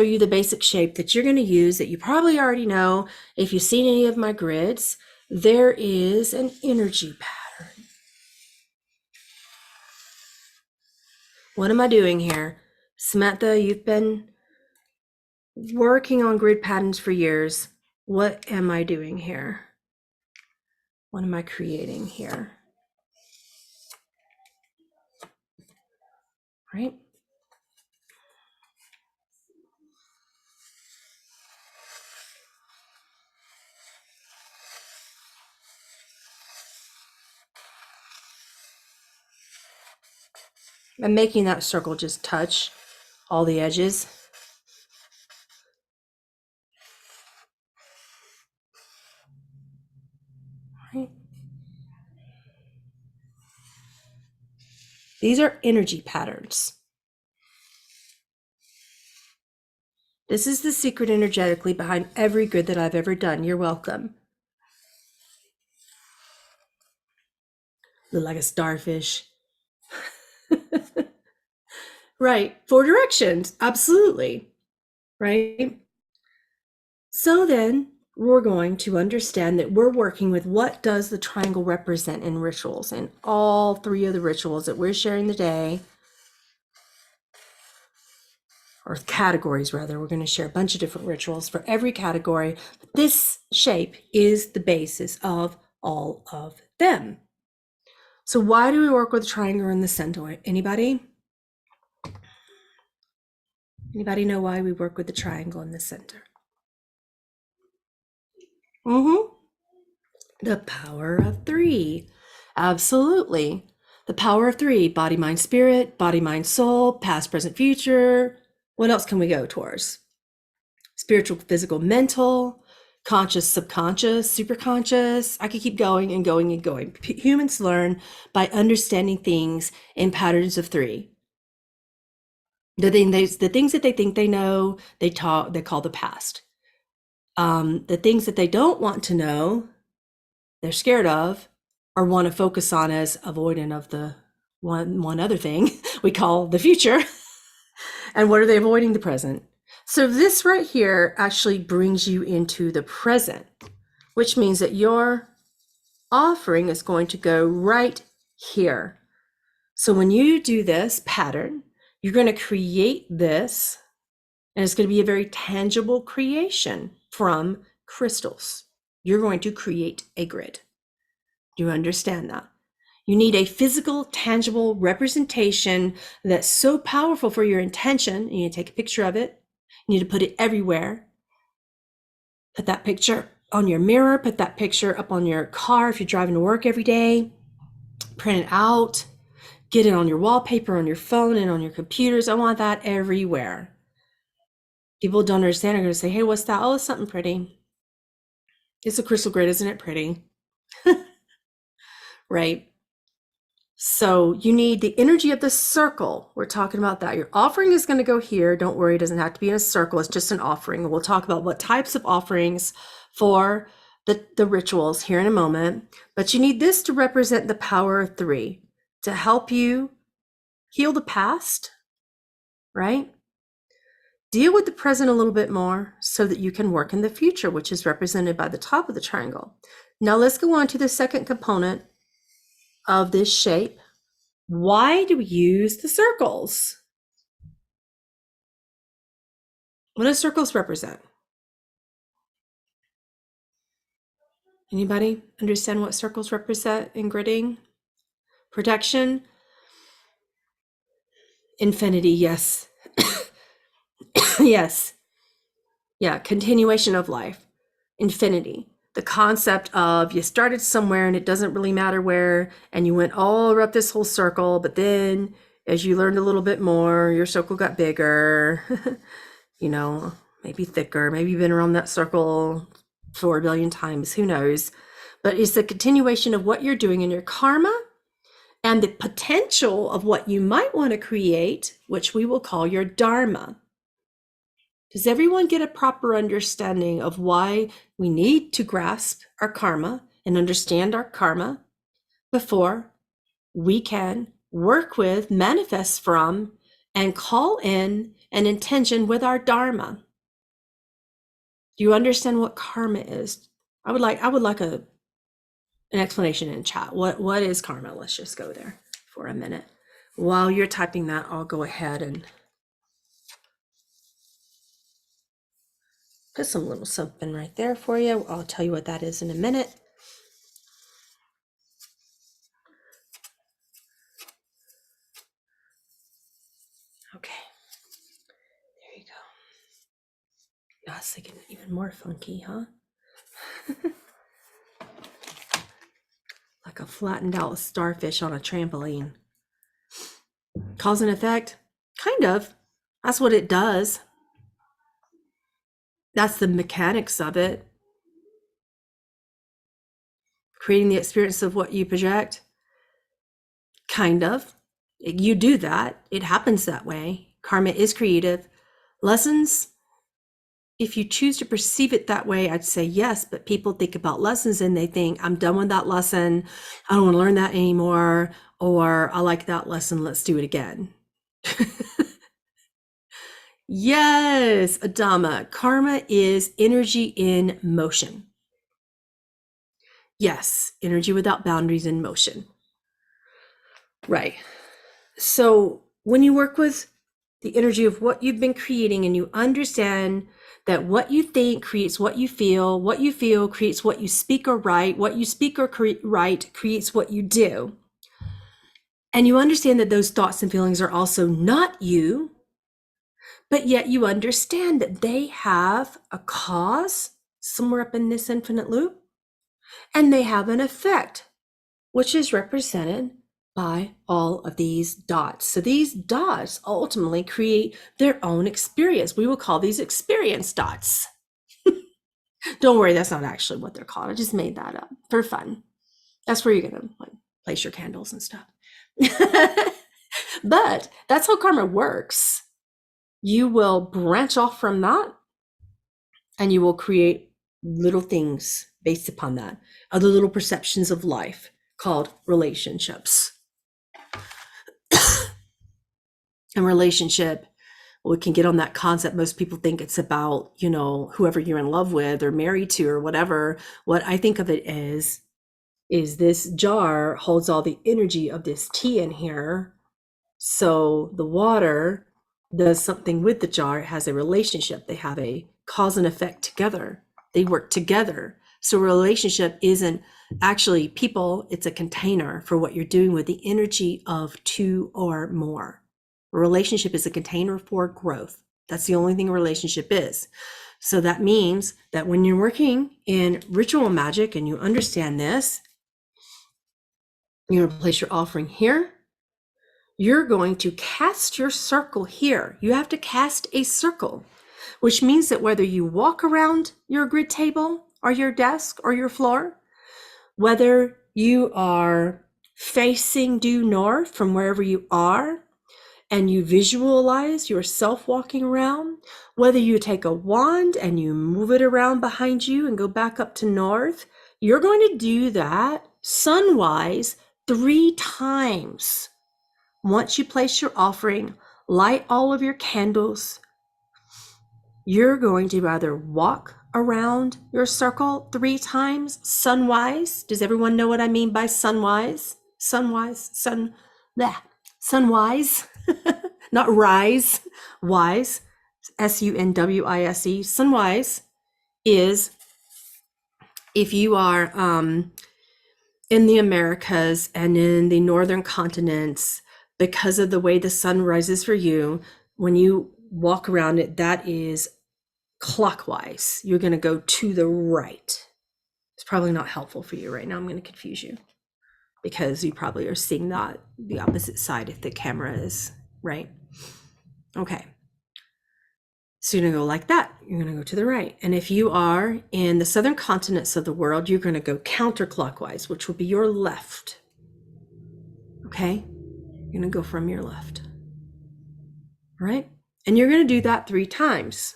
you the basic shape that you're going to use that you probably already know. If you've seen any of my grids, there is an energy pattern. What am I doing here? Samantha, you've been working on grid patterns for years. What am I doing here? What am I creating here? Right? I'm making that circle just touch all the edges. Right? These are energy patterns. This is the secret energetically behind every grid that I've ever done. You're welcome. Look like a starfish. Right. 4 directions. Absolutely. Right. So then we're going to understand that we're working with what does the triangle represent in rituals, and all 3 of the rituals that we're sharing today, or categories rather. We're going to share a bunch of different rituals for every category. This shape is the basis of all of them. So why do we work with a triangle in the center? Anybody? Anybody know why we work with the triangle in the center? The power of 3. Absolutely. The power of 3, body, mind, spirit, body, mind, soul, past, present, future. What else can we go towards? Spiritual, physical, mental, conscious, subconscious, superconscious. I could keep going and going and going. Humans learn by understanding things in patterns of 3. The things that they think they know, they call the past. The things that they don't want to know, they're scared of, or want to focus on as avoidant of the one other thing we call the future. And what are they avoiding? The present. So this right here actually brings you into the present, which means that your offering is going to go right here. So when you do this pattern, you're going to create this, and it's going to be a very tangible creation from crystals. You're going to create a grid. Do you understand that? You need a physical, tangible representation that's so powerful for your intention. You need to take a picture of it. You need to put it everywhere. Put that picture on your mirror. Put that picture up on your car if you're driving to work every day. Print it out. Get it on your wallpaper, on your phone, and on your computers. I want that everywhere. People don't understand are going to say, hey, what's that? Oh, it's something pretty. It's a crystal grid, isn't it pretty? Right? So you need the energy of the circle. We're talking about that. Your offering is going to go here. Don't worry, it doesn't have to be in a circle. It's just an offering. We'll talk about what types of offerings for the rituals here in a moment. But you need this to represent the power of 3 to help you heal the past, right? Deal with the present a little bit more so that you can work in the future, which is represented by the top of the triangle. Now let's go on to the second component of this shape. Why do we use the circles? What do circles represent? Anybody understand what circles represent in gridding? Protection? Infinity, yes. Yes. Yeah, continuation of life. Infinity. The concept of you started somewhere and it doesn't really matter where, and you went all up this whole circle, but then as you learned a little bit more, your circle got bigger, maybe thicker, maybe you've been around that circle 4 billion times, who knows? But it's the continuation of what you're doing in your karma and the potential of what you might want to create, which we will call your dharma. Does everyone get a proper understanding of why we need to grasp our karma and understand our karma before we can work with, manifest from, and call in and intention with our dharma. Do you understand what karma is? I would like an explanation in chat. What is karma? Let's just go there for a minute. While you're typing that, I'll go ahead and put some little something right there for you. I'll tell you what that is in a minute. Okay, there you go. Yeah, it's like even more funky, huh? Like a flattened out starfish on a trampoline. Cause and effect? Kind of. That's what it does. That's the mechanics of it. Creating the experience of what you project? Kind of. You do that. It happens that way. Karma is creative. Lessons, if you choose to perceive it that way, I'd say yes, but people think about lessons and they think, I'm done with that lesson. I don't want to learn that anymore. Or I like that lesson. Let's do it again. Yes, Adama. Karma is energy in motion. Yes, energy without boundaries in motion. Right. So when you work with the energy of what you've been creating and you understand that what you think creates what you feel creates what you speak or write, what you speak or write creates what you do. And you understand that those thoughts and feelings are also not you, but yet you understand that they have a cause somewhere up in this infinite loop, and they have an effect, which is represented by all of these dots. So these dots ultimately create their own experience. We will call these experience dots. Don't worry, that's not actually what they're called. I just made that up for fun. That's where you're going to place your candles and stuff. But that's how karma works. You will branch off from that and you will create little things based upon that, other little perceptions of life called relationships. And relationship, we can get on that concept. Most people think it's about, whoever you're in love with or married to or whatever. What I think of it is this jar holds all the energy of this tea in here. So the water does something with the jar. It has a relationship. They have a cause and effect together. They work together. So relationship isn't actually people, it's a container for what you're doing with the energy of two or more. A relationship is a container for growth. That's the only thing a relationship is. So that means that when you're working in ritual magic and you understand this, you're going to place your offering here. You're going to cast your circle here. You have to cast a circle, which means that whether you walk around your grid table or your desk or your floor, whether you are facing due north from wherever you are, and you visualize yourself walking around, whether you take a wand and you move it around behind you and go back up to north, you're going to do that sunwise 3 times. Once you place your offering, light all of your candles, you're going to either walk around your circle 3 times sunwise. Does everyone know what I mean by sunwise? Sunwise, sunwise, not rise, wise, sunwise. Sunwise is if you are in the Americas and in the northern continents, because of the way the sun rises for you, when you walk around it, that is clockwise. You're going to go to the right. It's probably not helpful for you right now. I'm going to confuse you because you probably are seeing that the opposite side if the camera is right. Okay. So you're going to go like that. You're going to go to the right. And if you are in the southern continents of the world, you're going to go counterclockwise, which will be your left. Okay? You're going to go from your left. All right? And you're going to do that 3 times.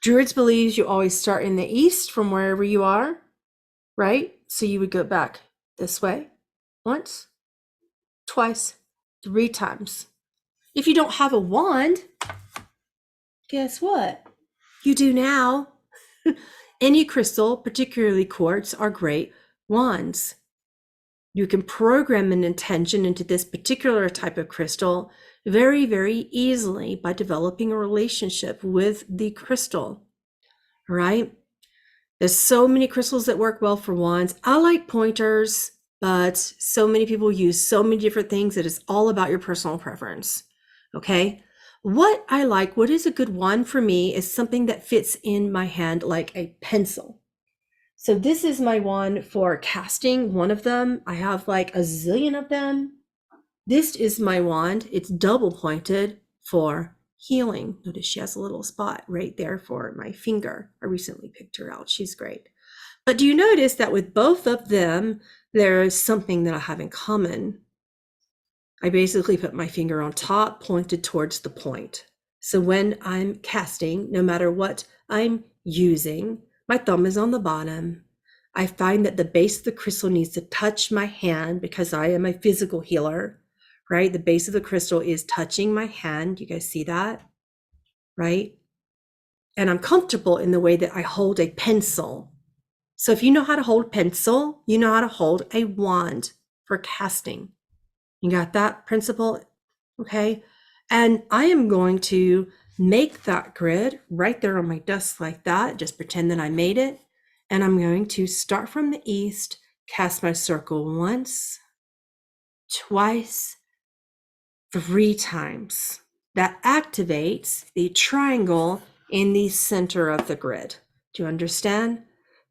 Druids believes you always start in the east from wherever you are, right? So you would go back this way once, twice, 3 times. If you don't have a wand, Guess what? You do now. Any crystal, particularly quartz, are great wands. You can program an intention into this particular type of crystal very, very easily by developing a relationship with the crystal, right? There's so many crystals that work well for wands. I like pointers, but so many people use so many different things that it's all about your personal preference, okay? What I like, what is a good wand for me, is something that fits in my hand like a pencil. So this is my wand for casting, one of them. I have like a zillion of them. This is my wand. It's double pointed for healing. Notice she has a little spot right there for my finger. I recently picked her out. She's great. But do you notice that with both of them, there is something that I have in common? I basically put my finger on top, pointed towards the point. So when I'm casting, no matter what I'm using, my thumb is on the bottom. I find that the base of the crystal needs to touch my hand because I am a physical healer, right? The base of the crystal is touching my hand. You guys see that, right? And I'm comfortable in the way that I hold a pencil. So if you know how to hold a pencil, you know how to hold a wand for casting. You got that principle? Okay. And I am going to make that grid right there on my desk like that. Just pretend that I made it. And I'm going to start from the east, cast my circle once, twice, 3 times. That activates the triangle in the center of the grid. Do you understand?